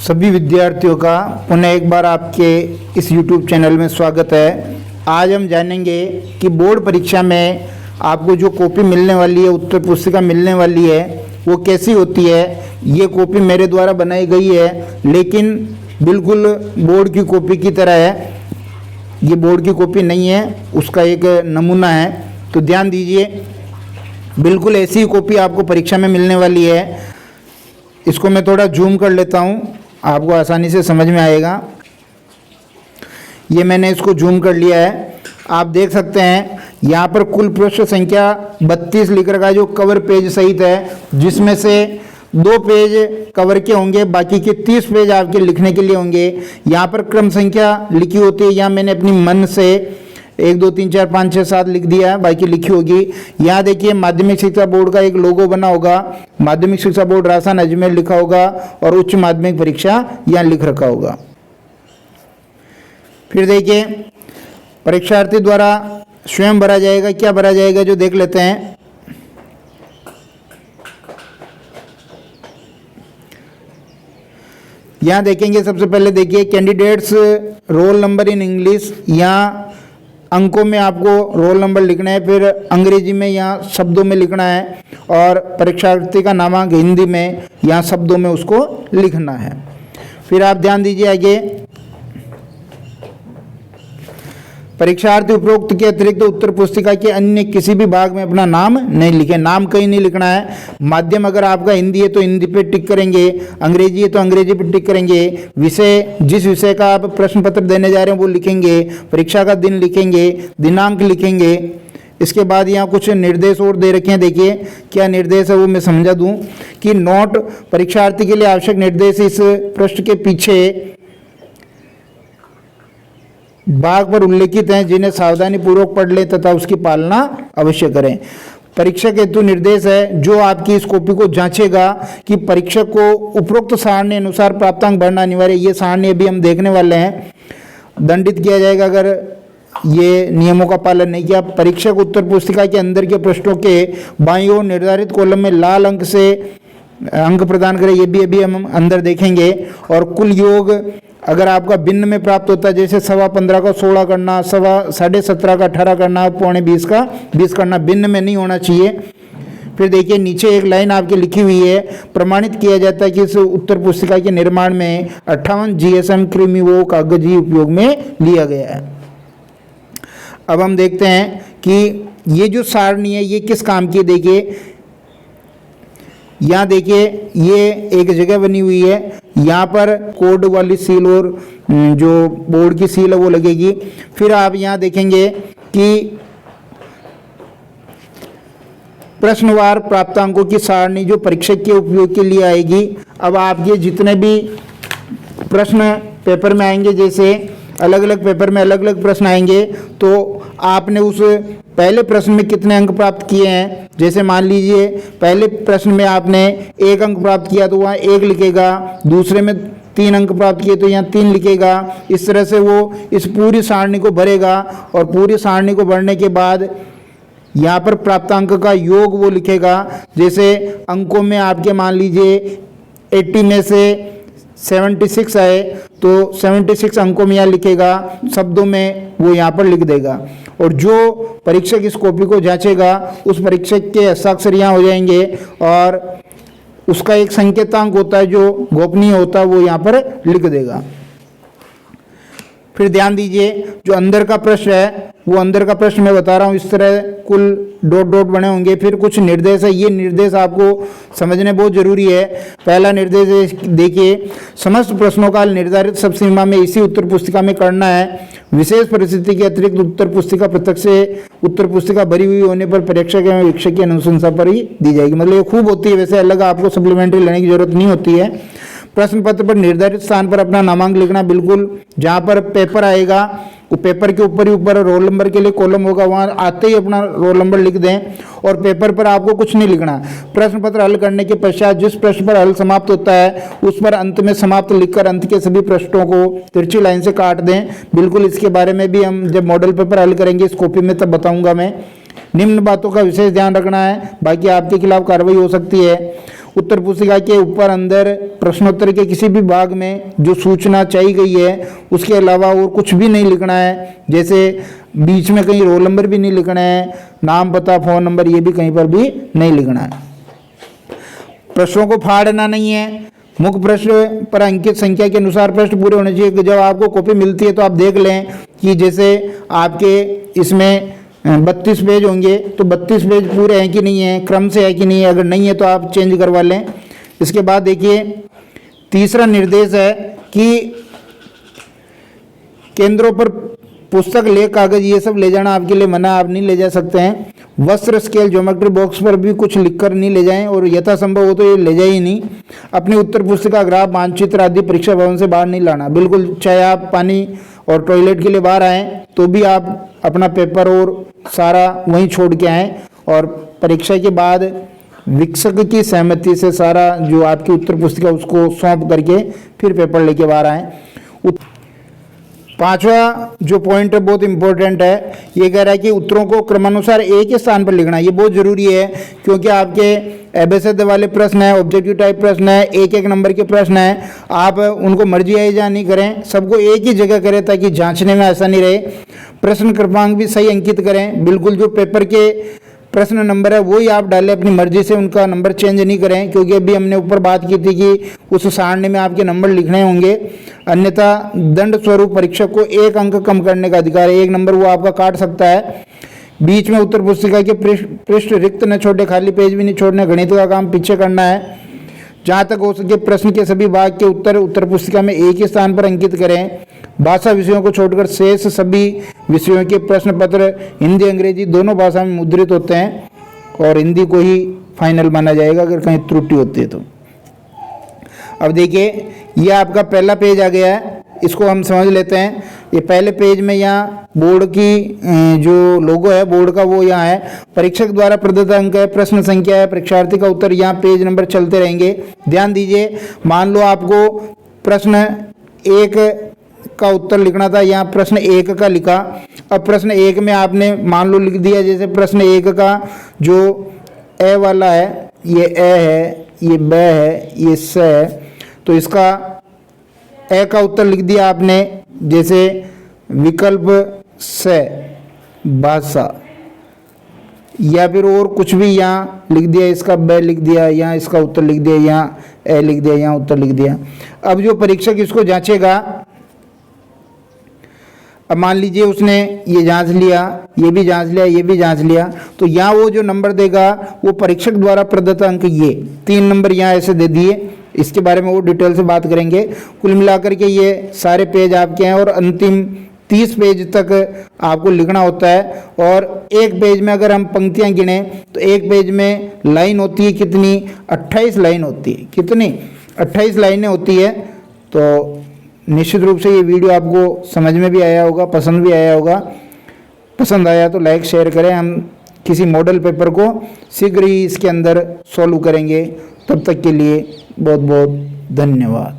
सभी विद्यार्थियों का पुनः एक बार आपके इस YouTube चैनल में स्वागत है। आज हम जानेंगे कि बोर्ड परीक्षा में आपको जो कॉपी मिलने वाली है, उत्तर पुस्तिका मिलने वाली है, वो कैसी होती है। ये कॉपी मेरे द्वारा बनाई गई है, लेकिन बिल्कुल बोर्ड की कॉपी की तरह है। ये बोर्ड की कॉपी नहीं है, उसका एक नमूना है। तो ध्यान दीजिए, बिल्कुल ऐसी ही कॉपी आपको परीक्षा में मिलने वाली है। इसको मैं थोड़ा जूम कर लेता हूँ, आपको आसानी से समझ में आएगा। ये मैंने इसको जूम कर लिया है। आप देख सकते हैं यहाँ पर कुल पृष्ठ संख्या 32 लिख रखा है, जो कवर पेज सहित है, जिसमें से 2 पेज कवर के होंगे, बाकी के 30 पेज आपके लिखने के लिए होंगे। यहाँ पर क्रम संख्या लिखी होती है, यहाँ मैंने अपनी मन से 1 2 3 4 5 6 7 लिख दिया है, बाकी लिखी होगी। यहाँ देखिए माध्यमिक शिक्षा बोर्ड का एक लोगो बना होगा, माध्यमिक शिक्षा बोर्ड राजस्थान अजमेर लिखा होगा और उच्च माध्यमिक परीक्षा यहाँ लिख रखा होगा। फिर देखिए परीक्षार्थी द्वारा स्वयं भरा जाएगा, क्या भरा जाएगा जो देख लेते हैं। यहाँ देखेंगे सबसे पहले देखिए candidates roll number in English, यहाँ अंकों में आपको रोल नंबर लिखना है, फिर अंग्रेजी में यहाँ शब्दों में लिखना है, और परीक्षार्थी का नामांक हिंदी में यहाँ शब्दों में उसको लिखना है। फिर आप ध्यान दीजिए आगे, परीक्षार्थी उपरोक्त के अतिरिक्त उत्तर पुस्तिका के अन्य किसी भी भाग में अपना नाम नहीं लिखे। नाम कहीं नहीं लिखना है। माध्यम अगर आपका हिंदी है तो हिंदी पे टिक करेंगे, अंग्रेजी है तो अंग्रेजी पे टिक करेंगे। विषय, जिस विषय का आप प्रश्न पत्र देने जा रहे हैं वो लिखेंगे, परीक्षा का दिन लिखेंगे, दिनांक लिखेंगे। इसके बाद यहाँ कुछ निर्देश और दे रखे हैं, देखिए क्या निर्देश है वो मैं समझा दूँ कि नोट, परीक्षार्थी के लिए आवश्यक निर्देश इस पृष्ठ के पीछे भाग पर उल्लेखित हैं, जिन्हें सावधानी पूर्वक पढ़ लें तथा उसकी पालना अवश्य करें। परीक्षक हेतु निर्देश है जो आपकी इस कॉपी को जांचेगा कि परीक्षक को उपरोक्त सारणी अनुसार प्राप्तांक भरना अनिवार्य। ये सारणी अभी हम देखने वाले हैं। दंडित किया जाएगा अगर ये नियमों का पालन नहीं किया। परीक्षक उत्तर पुस्तिका के अंदर के प्रश्नों के बाईं ओर निर्धारित कॉलम में लाल अंक से अंक प्रदान करें, ये भी अभी हम अंदर देखेंगे। और कुल योग अगर आपका भिन्न में प्राप्त होता है, जैसे 15.25 का 16 करना, 17.5 का 18 करना, 9.25 का 20 करना, भिन्न में नहीं होना चाहिए। फिर देखिए नीचे एक लाइन आपकी लिखी हुई है, प्रमाणित किया जाता है कि इस उत्तर पुस्तिका के निर्माण में 58 GSM कृमि वो कागजी उपयोग में लिया गया है। अब हम देखते हैं कि ये जो सारणी है ये किस काम की है। देखिए यहाँ देखिए ये एक जगह बनी हुई है, यहाँ पर कोड वाली सील और जो बोर्ड की सील है वो लगेगी। फिर आप यहाँ देखेंगे कि प्रश्नवार प्राप्तांकों की सारणी जो परीक्षक के उपयोग के लिए आएगी। अब आपके जितने भी प्रश्न पेपर में आएंगे, जैसे अलग अलग पेपर में अलग अलग प्रश्न आएंगे, तो आपने उस पहले प्रश्न में कितने अंक प्राप्त किए हैं। जैसे मान लीजिए पहले प्रश्न में आपने 1 अंक प्राप्त किया तो वहाँ 1 लिखेगा, दूसरे में 3 अंक प्राप्त किए तो यहाँ 3 लिखेगा। इस तरह से वो इस पूरी सारणी को भरेगा, और पूरी सारणी को भरने के बाद यहाँ पर प्राप्तांक का योग वो लिखेगा। जैसे अंकों में आपके मान लीजिए 80 में से 76 आए तो 76 अंकों में यहाँ लिखेगा, शब्दों में वो यहाँ पर लिख देगा। और जो परीक्षक इस कॉपी को जांचेगा उस परीक्षक के हस्ताक्षर यहाँ हो जाएंगे, और उसका एक संकेतांक होता है जो गोपनीय होता है, वो यहाँ पर लिख देगा। फिर ध्यान दीजिए जो अंदर का प्रश्न है, वो अंदर का प्रश्न मैं बता रहा हूँ, इस तरह कुल डॉट डॉट बने होंगे। फिर कुछ निर्देश है, ये निर्देश आपको समझने बहुत जरूरी है। पहला निर्देश देखिए, समस्त प्रश्नों का निर्धारित सब सीमा में इसी उत्तर पुस्तिका में करना है। विशेष परिस्थिति के अतिरिक्त उत्तर पुस्तिका पृथक से उत्तर पुस्तिका भरी हुई होने पर परीक्षक एवं वीक्षक की अनुशंसा पर ही दी जाएगी। मतलब ये खूब होती है, वैसे अलग आपको सप्लीमेंट्री लेने की जरूरत नहीं होती है। प्रश्न पत्र पर निर्धारित स्थान पर अपना नामांक लिखना, बिल्कुल जहाँ पर पेपर आएगा वो पेपर के ऊपर ही ऊपर रोल नंबर के लिए कॉलम होगा, वहाँ आते ही अपना रोल नंबर लिख दें, और पेपर पर आपको कुछ नहीं लिखना। प्रश्न पत्र हल करने के पश्चात जिस प्रश्न पर हल समाप्त होता है उस पर अंत में समाप्त लिखकर अंत के सभी प्रश्नों को तिरछी लाइन से काट दें। बिल्कुल इसके बारे में भी हम जब मॉडल पेपर हल करेंगे इस कॉपी में तब बताऊंगा मैं। निम्न बातों का विशेष ध्यान रखना है, बाकी आपके खिलाफ कार्रवाई हो सकती है। उत्तर पुस्तिका के ऊपर अंदर प्रश्नोत्तर के किसी भी भाग में जो सूचना चाहिए गई है उसके अलावा और कुछ भी नहीं लिखना है। जैसे बीच में कहीं रोल नंबर भी नहीं लिखना है, नाम पता फ़ोन नंबर ये भी कहीं पर भी नहीं लिखना है। प्रश्नों को फाड़ना नहीं है। मुख्य प्रश्न पर अंकित संख्या के अनुसार प्रश्न पूरे होने चाहिए। जब आपको कॉपी मिलती है तो आप देख लें कि जैसे आपके इसमें 32 पेज होंगे तो 32 पेज पूरे हैं कि नहीं है, क्रम से है कि नहीं है। अगर नहीं है तो आप चेंज करवा लें। इसके बाद देखिए तीसरा निर्देश है कि केंद्रों पर पुस्तक, लेख, कागज ये सब ले जाना आपके लिए मना, आप नहीं ले जा सकते हैं। वस्त्र, स्केल, ज्योमेट्री बॉक्स पर भी कुछ लिखकर नहीं ले जाएं और यथासंभव हो तो ये ले जाए ही नहीं। अपनी उत्तर पुस्तिका, ग्राफ, मानचित्र आदि परीक्षा भवन से बाहर नहीं लाना बिल्कुल। चाहे आप पानी और टॉयलेट के लिए बाहर आएँ तो भी आप अपना पेपर और सारा वहीं छोड़ के आएँ और परीक्षा के बाद शिक्षक की सहमति से सारा जो आपकी उत्तर पुस्तिका उसको सौंप करके फिर पेपर लेके बाहर आएँ। पांचवा जो पॉइंट है बहुत इंपॉर्टेंट है, ये कह रहा है कि उत्तरों को क्रमानुसार एक ही स्थान पर लिखना। ये बहुत जरूरी है क्योंकि आपके एबेसेद वाले प्रश्न है, ऑब्जेक्टिव टाइप प्रश्न है, एक एक नंबर के प्रश्न है। आप उनको मर्जी आइजा नहीं करें, सबको एक ही जगह करें ताकि जांचने में आसानी रहे। प्रश्न क्रमांक भी सही अंकित करें, बिल्कुल जो पेपर के प्रश्न नंबर है वही आप डालें, अपनी मर्जी से उनका नंबर चेंज नहीं करें क्योंकि अभी हमने ऊपर बात की थी कि उस सारणी में आपके नंबर लिखने होंगे। अन्यथा दंड स्वरूप परीक्षक को 1 अंक कम करने का अधिकार है, 1 नंबर वो आपका काट सकता है। बीच में उत्तर पुस्तिका के पृष्ठ रिक्त न छोड़े, खाली पेज भी नहीं छोड़ने। गणित का काम पीछे करना है। जहाँ तक हो सके प्रश्न के सभी भाग के उत्तर पुस्तिका में एक ही स्थान पर अंकित करें। भाषा विषयों को छोड़कर शेष सभी विषयों के प्रश्न पत्र हिंदी अंग्रेजी दोनों भाषा में मुद्रित होते हैं और हिंदी को ही फाइनल माना जाएगा अगर कहीं त्रुटि होती है तो। अब देखिए ये आपका पहला पेज आ गया है, इसको हम समझ लेते हैं। ये पहले पेज में यहाँ बोर्ड की जो लोगो है बोर्ड का वो यहाँ है। परीक्षक द्वारा प्रदत्त अंक है, प्रश्न संख्या है, परीक्षार्थी का उत्तर, यहाँ पेज नंबर चलते रहेंगे। ध्यान दीजिए, मान लो आपको प्रश्न 1 का उत्तर लिखना था, यहाँ प्रश्न 1 का लिखा। अब प्रश्न 1 में आपने मान लो लिख दिया, जैसे प्रश्न 1 का जो ए वाला है, ये ए है, ये ब है, ये स है, तो इसका ए का उत्तर लिख दिया आपने, जैसे विकल्प से भाषा, या फिर और कुछ भी यहाँ लिख दिया, इसका ब लिख दिया, यहाँ इसका उत्तर लिख दिया, यहाँ ए लिख दिया, यहाँ उत्तर लिख दिया। अब जो परीक्षक इसको जांचेगा, अब मान लीजिए उसने ये जांच लिया, ये भी जांच लिया, ये भी जांच लिया, तो यहाँ वो जो नंबर देगा वो परीक्षक द्वारा प्रदत्त अंक ये 3 नंबर यहाँ ऐसे दे दिए। इसके बारे में वो डिटेल से बात करेंगे। कुल मिलाकर के ये सारे पेज आपके हैं और अंतिम 30 पेज तक आपको लिखना होता है। और एक पेज में अगर हम पंक्तियां गिने तो एक पेज में लाइन होती है कितनी, 28 लाइन होती है। कितनी, 28 लाइनें होती है। तो निश्चित रूप से ये वीडियो आपको समझ में भी आया होगा, पसंद भी आया होगा। पसंद आया तो लाइक शेयर करें। हम किसी मॉडल पेपर को शीघ्र ही इसके अंदर सॉल्व करेंगे। तब तक के लिए बहुत बहुत धन्यवाद।